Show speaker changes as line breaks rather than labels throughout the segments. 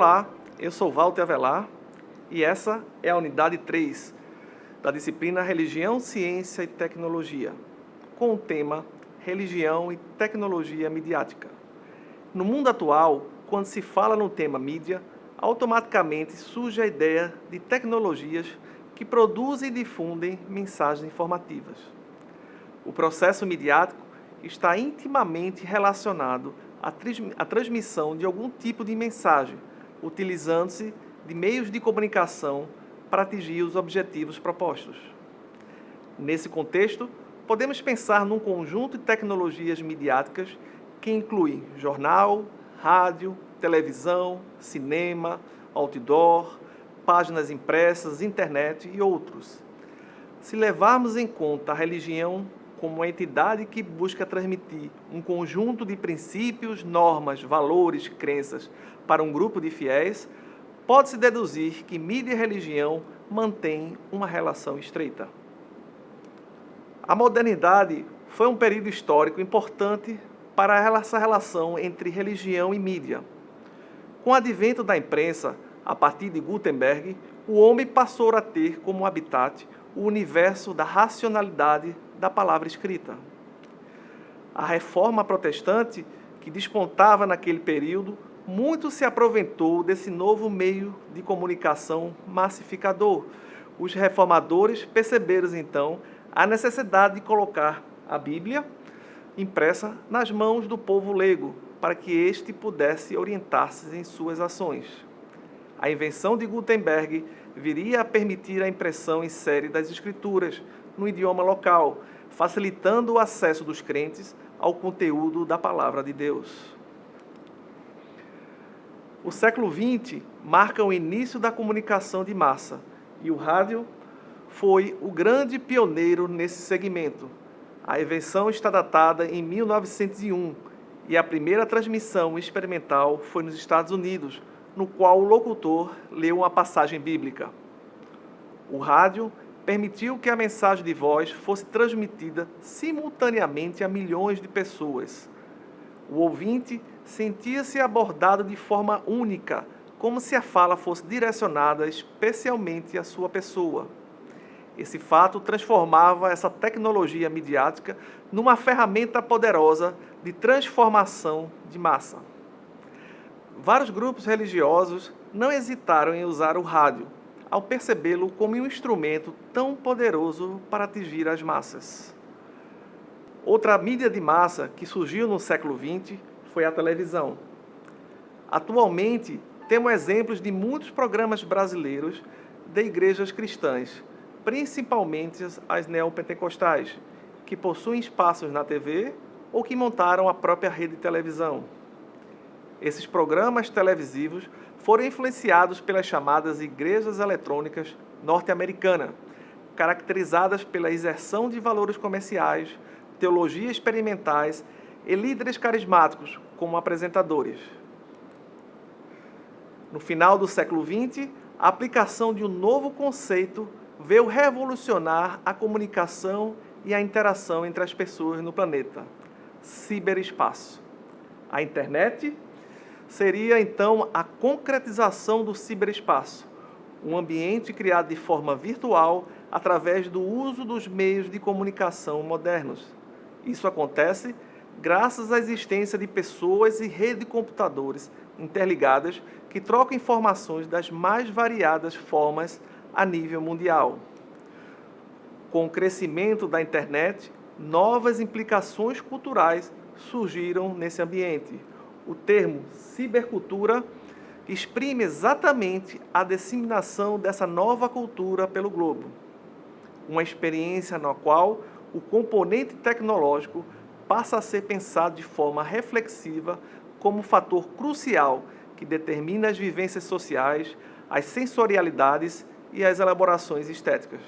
Olá, eu sou Walter Avelar e essa é a unidade 3 da disciplina Religião, Ciência e Tecnologia, com o tema Religião e Tecnologia Midiática. No mundo atual, quando se fala no tema mídia, automaticamente surge a ideia de tecnologias que produzem e difundem mensagens informativas. O processo midiático está intimamente relacionado à transmissão de algum tipo de mensagem, utilizando-se de meios de comunicação para atingir os objetivos propostos. Nesse contexto, podemos pensar num conjunto de tecnologias midiáticas que incluem jornal, rádio, televisão, cinema, outdoor, páginas impressas, internet e outros. Se levarmos em conta a religião como uma entidade que busca transmitir um conjunto de princípios, normas, valores, crenças para um grupo de fiéis, pode-se deduzir que mídia e religião mantêm uma relação estreita. A modernidade foi um período histórico importante para essa relação entre religião e mídia. Com o advento da imprensa, a partir de Gutenberg, o homem passou a ter como habitat o universo da racionalidade da palavra escrita. A reforma protestante, que despontava naquele período, muito se aproveitou desse novo meio de comunicação massificador. Os reformadores perceberam, então, a necessidade de colocar a Bíblia impressa nas mãos do povo leigo, para que este pudesse orientar-se em suas ações. A invenção de Gutenberg viria a permitir a impressão em série das escrituras no idioma local, facilitando o acesso dos crentes ao conteúdo da palavra de Deus. O século XX marca o início da comunicação de massa e o rádio foi o grande pioneiro nesse segmento. A invenção está datada em 1901 e a primeira transmissão experimental foi nos Estados Unidos, no qual o locutor leu uma passagem bíblica. O rádio permitiu que a mensagem de voz fosse transmitida simultaneamente a milhões de pessoas. O ouvinte sentia-se abordado de forma única, como se a fala fosse direcionada especialmente à sua pessoa. Esse fato transformava essa tecnologia midiática numa ferramenta poderosa de transformação de massa. Vários grupos religiosos não hesitaram em usar o rádio, ao percebê-lo como um instrumento tão poderoso para atingir as massas. Outra mídia de massa que surgiu no século XX foi a televisão. Atualmente, temos exemplos de muitos programas brasileiros de igrejas cristãs, principalmente as neopentecostais, que possuem espaços na TV ou que montaram a própria rede de televisão. Esses programas televisivos foram influenciados pelas chamadas igrejas eletrônicas norte-americanas, caracterizadas pela exerção de valores comerciais, teologias experimentais e líderes carismáticos como apresentadores. No final do século XX, a aplicação de um novo conceito veio revolucionar a comunicação e a interação entre as pessoas no planeta: ciberespaço. A internet seria, então, a concretização do ciberespaço, um ambiente criado de forma virtual através do uso dos meios de comunicação modernos. Isso acontece graças à existência de pessoas e redes de computadores interligadas que trocam informações das mais variadas formas a nível mundial. Com o crescimento da internet, novas implicações culturais surgiram nesse ambiente. O termo cibercultura exprime exatamente a disseminação dessa nova cultura pelo globo. Uma experiência na qual o componente tecnológico passa a ser pensado de forma reflexiva como fator crucial que determina as vivências sociais, as sensorialidades e as elaborações estéticas.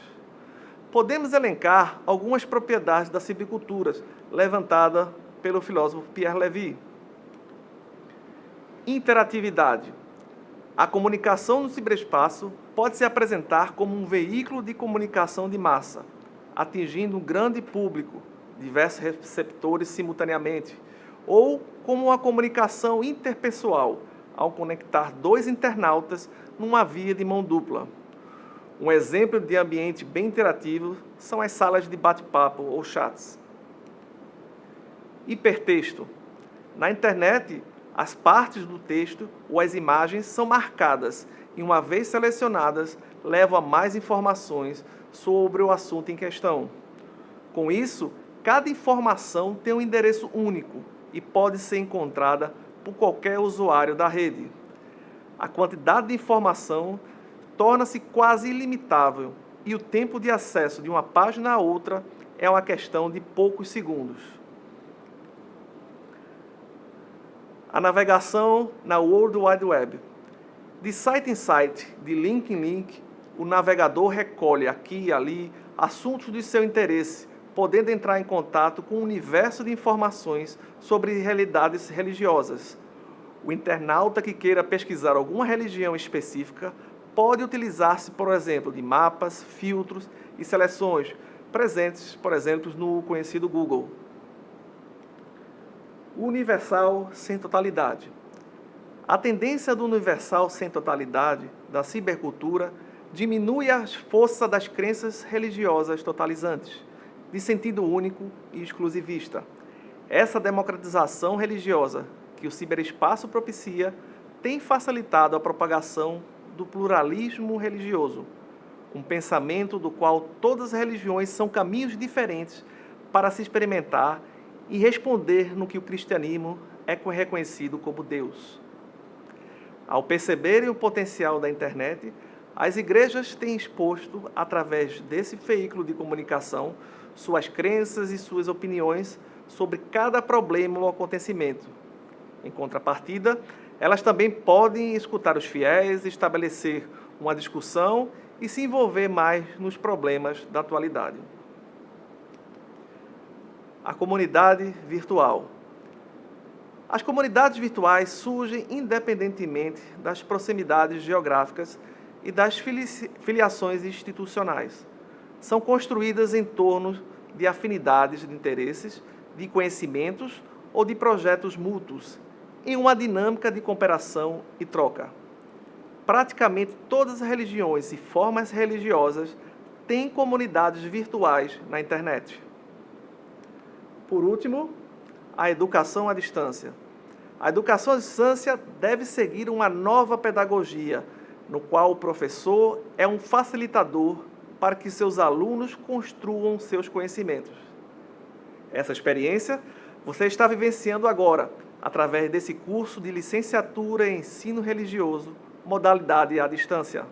Podemos elencar algumas propriedades da cibercultura levantada pelo filósofo Pierre Levy. Interatividade. A comunicação no ciberespaço pode se apresentar como um veículo de comunicação de massa, atingindo um grande público, diversos receptores simultaneamente, ou como uma comunicação interpessoal, ao conectar dois internautas numa via de mão dupla. Um exemplo de ambiente bem interativo são as salas de bate-papo ou chats. Hipertexto. Na internet, as partes do texto ou as imagens são marcadas e, uma vez selecionadas, levam a mais informações sobre o assunto em questão. Com isso, cada informação tem um endereço único e pode ser encontrada por qualquer usuário da rede. A quantidade de informação torna-se quase ilimitável e o tempo de acesso de uma página a outra é uma questão de poucos segundos. A navegação na World Wide Web. De site em site, de link em link, o navegador recolhe aqui e ali assuntos de seu interesse, podendo entrar em contato com um universo de informações sobre realidades religiosas. O internauta que queira pesquisar alguma religião específica pode utilizar-se, por exemplo, de mapas, filtros e seleções presentes, por exemplo, no conhecido Google. O universal sem totalidade. A tendência do universal sem totalidade da cibercultura diminui a força das crenças religiosas totalizantes, de sentido único e exclusivista. Essa democratização religiosa que o ciberespaço propicia tem facilitado a propagação do pluralismo religioso, um pensamento do qual todas as religiões são caminhos diferentes para se experimentar e responder no que o cristianismo é reconhecido como Deus. Ao perceberem o potencial da internet, as igrejas têm exposto, através desse veículo de comunicação, suas crenças e suas opiniões sobre cada problema ou acontecimento. Em contrapartida, elas também podem escutar os fiéis, estabelecer uma discussão e se envolver mais nos problemas da atualidade. A comunidade virtual. As comunidades virtuais surgem independentemente das proximidades geográficas e das filiações institucionais. São construídas em torno de afinidades de interesses, de conhecimentos ou de projetos mútuos, em uma dinâmica de cooperação e troca. Praticamente todas as religiões e formas religiosas têm comunidades virtuais na internet. Por último, a educação à distância. A educação à distância deve seguir uma nova pedagogia, no qual o professor é um facilitador para que seus alunos construam seus conhecimentos. Essa experiência você está vivenciando agora, através desse curso de licenciatura em ensino religioso, modalidade à distância.